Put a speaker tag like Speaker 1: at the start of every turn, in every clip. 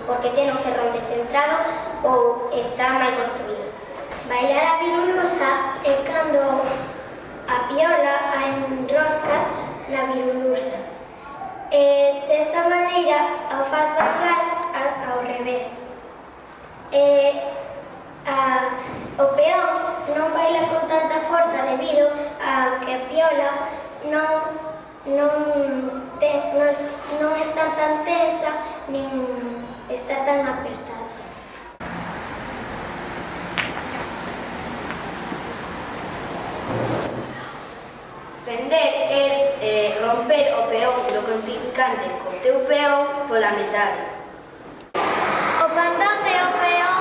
Speaker 1: porque ten o ferrón descentrado ou está mal construído. Bailar a virulusa é cando a piola a enroscas na virulusa. Desta maneira o faz bailar ao revés. O peón non baila con tanta forza debido a que a piola non está tan tensa nin está tan apertada.
Speaker 2: Fender é romper o peón do contrincante co teu peón pola metade.
Speaker 3: O pandote é o peón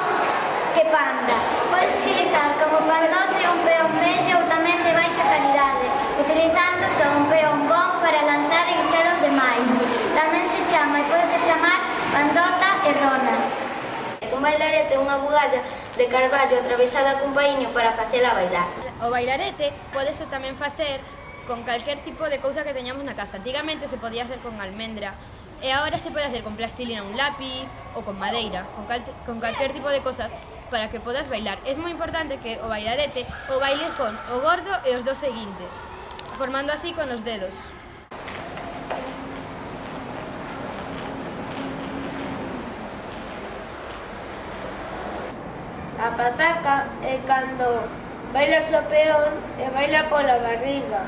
Speaker 3: que panda. Podes utilizar como pandote un peón bello ou tamén de baixa calidade, utilizando só un peón bon para lanzar e guichar os demais. Tamén se chama e pode chamar pandota e rona.
Speaker 2: Un bailarete é unha bugalla de carballo atravesada cun paíño para facela bailar.
Speaker 4: O bailarete pódese tamén facer con calquer tipo de cousa que teñamos na casa. Antigamente se podía hacer con almendra e agora se pode hacer con plastilina, un lápiz ou con madeira, con calquer tipo de cosas para que podas bailar. É moi importante que o bailarete o bailes con o gordo e os dos seguintes, formando así con os dedos.
Speaker 2: A pataca é cando bailas o peón e baila pola barriga.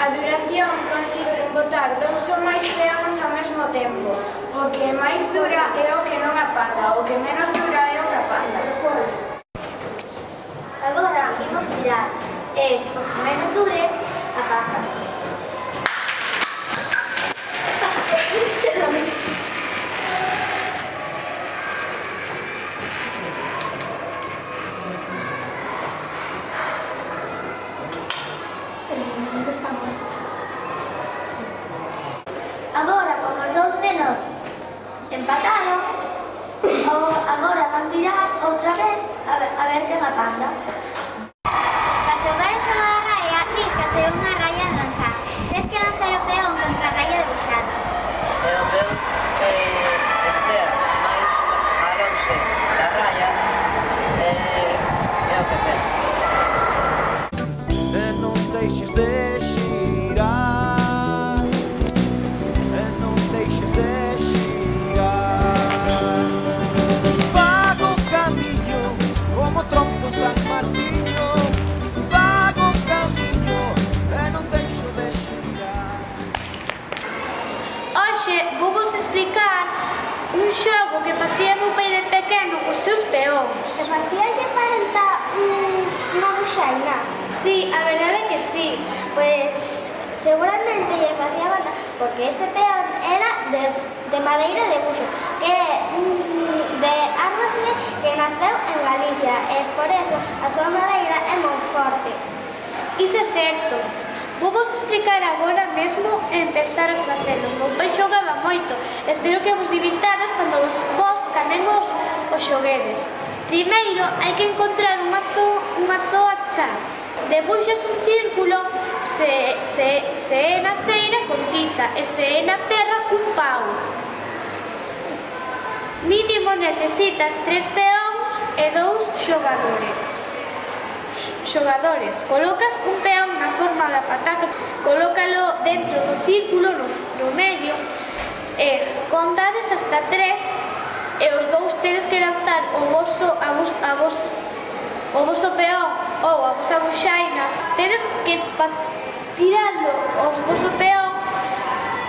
Speaker 5: A duración consiste en botar dous ou máis peóns ao mesmo tempo. O que máis dura é o que non apanda, o que menos dura é o que apanda.
Speaker 1: Agora imos tirar e o que menos dure apanda. Agora, como os dous nenos empataron, agora van tirar outra vez a ver quen apanda.
Speaker 3: Para xogar o xogo da raia, riscase unha raia a lanzar. Tens que lanzar o peón contra a raia debuxada.
Speaker 6: E o peón que estea máis alonxe da raia é o que ten.
Speaker 7: E non deixes de xirar, e non deixes de xirar. Fago camiño como trompo San Martiño, fago camiño e non deixo de xirar.
Speaker 5: Hoxe vou-vos explicar un xogo que facía meu pai de pequeno cos seus peóns.
Speaker 1: Se facíalle falta unha buxaina?
Speaker 5: Sí, a verdade é que sí.
Speaker 1: Pues seguramente lle facía falta porque este peón era de madeira de buxo, que é de árbore que naceu en Galicia e por eso a súa madeira é moi forte.
Speaker 5: Iso é certo. Vou-vos explicar agora mesmo e empezar a facelo. Meu pai xogaba moito. Espero que vos divirtades cando vos tamén os xoguedes. Primeiro, hai que encontrar unha zoa chá. Debuxas un círculo se é na ceira con tiza e se é na terra cun pau. Mínimo necesitas 3 peóns e 2 xogadores. Colocas un peón na forma da pataca, colócalo dentro do círculo no medio e contades hasta 3 e os dous tedes que lanzar o voso peón ou a vosa buxaina. Tedes que tirarlo o voso peón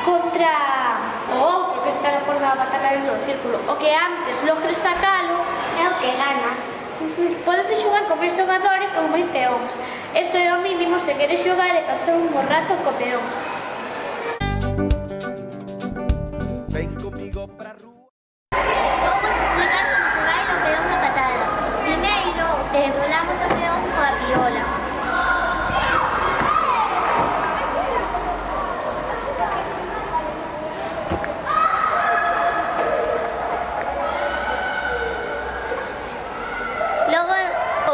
Speaker 5: contra o outro que está na forma da pataca dentro do círculo. O que antes logres sacalo
Speaker 1: É o que gana.
Speaker 5: Podes xogar con máis xogadores ou máis peóns. Isto é o mínimo se queres xogar e pasar un bo rato co peón.
Speaker 7: Ven comigo pra rúa.
Speaker 3: Vamos explicar como se baila o peón a patada. Primeiro, enrolamos o peón coa piola.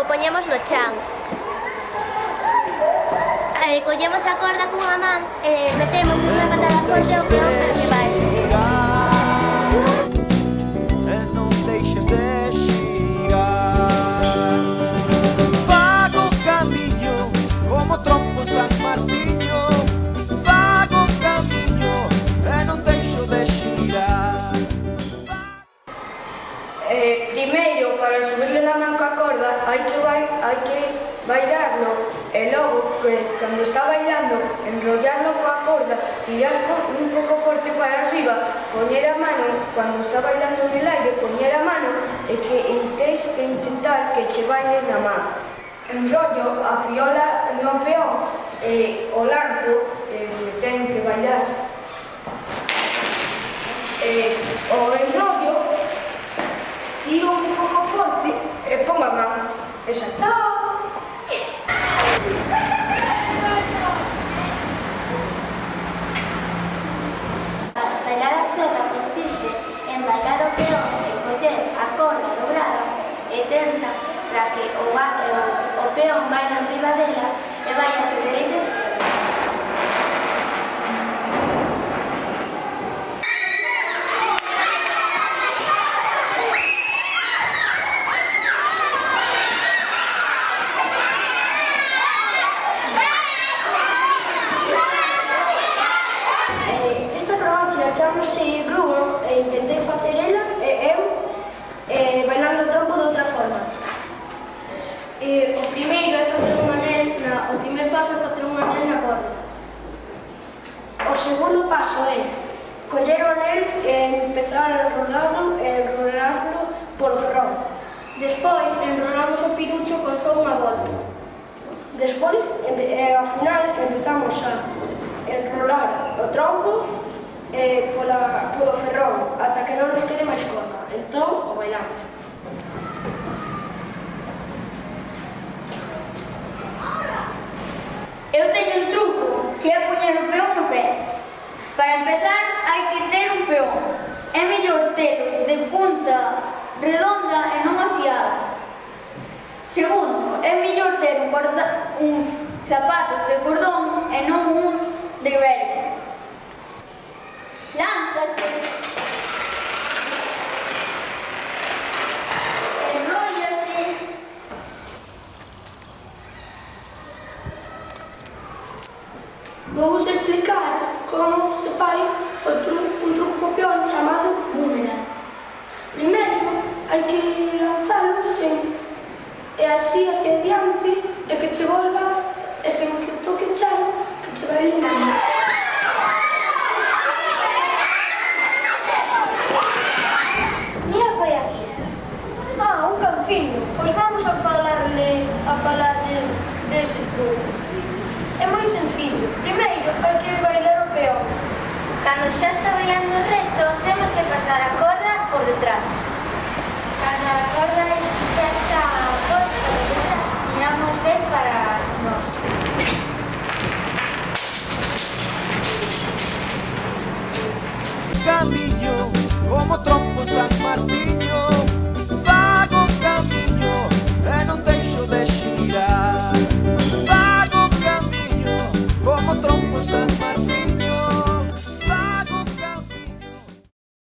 Speaker 8: poñemos no chan. Collemos a corda cunha man e metemos unha patada forte ao peón para que vai.
Speaker 7: E non deixes de xirar. Fago camiño como trompo en San Martiño. Fago camiño e non deixo de xirar.
Speaker 2: Primeiro, para subirle la man coa corda, hai que bailarlo e logo, cando está bailando, enrollarlo coa corda, tirar un pouco forte para arriba, poñer a mano, cando está bailando en el aire, poñer a mano e tens que intentar que che baile na man. Enrollo a piola no peón e o lanzo, ten que bailar. O enrollo, tiro un pouco forte e pongo a man. E xa está.
Speaker 8: Bailar a cerda consiste en bailar o peón e coller a corda dobrada e tensa para que o peón baile en riba dela e baile de dereita e esquerda.
Speaker 2: Chámase Bruno e intentei facer ela e eu bailando o trompo de outra forma. O primeiro é facer un anel, o primeiro paso é facer un anel na corda. O segundo paso é coller o anel e empezar a enrolarlo polo ferrón. Despois enrolamos o pirucho con só unha volta. Despois, ao final, empezamos a enrolar o trompo polo ferrón ata que non nos quede máis corda. Entón, o bailamos.
Speaker 9: Eu teño un truco que é poñer o peón no pé. Para empezar, hai que ter un peón. É mellor telo de punta redonda e non afiada. Segundo, é mellor ter uns zapatos de cordón e non uns de velcro. Lánzase, enróllase,
Speaker 2: vou vos explicar como se fai un truco co peón chamado boomerang. Primeiro, hai que lanzalo e así hacia diante e que che volva e sen que toque chao que che vai limpando. Un canciño. Pois vamos a falar dese truco. É moi sencillo. Primeiro, hai que bailar o peón.
Speaker 8: Cando xa está bailando recto, temos que pasar a corda por detrás. Cando a corda